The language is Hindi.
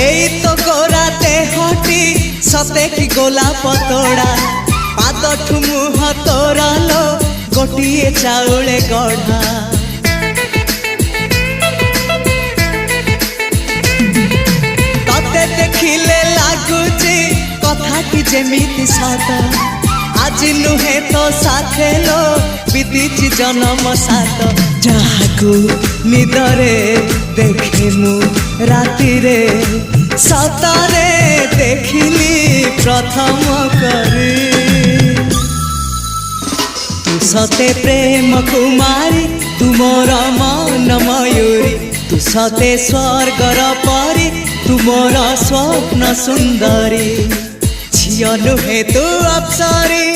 एई तो गोरा देहटी सते कि गोलाप तोड़ा पाद मुह तोरा लो गोटिए चाउले गढ़ा तते देखिले लागुची कथाटी जेमिति सत आज नुहे तो साथे लो बीतीची जन्म सात जहाकू निदरे देखे मु राति रे सतरे देखिली प्रथम करी तू सते प्रेम कुमारी तू मोर मन मयूरी तू सते स्वर्गर परी तू मोर स्वप्न सुंदरी झियो नुहे तू अप्सरी।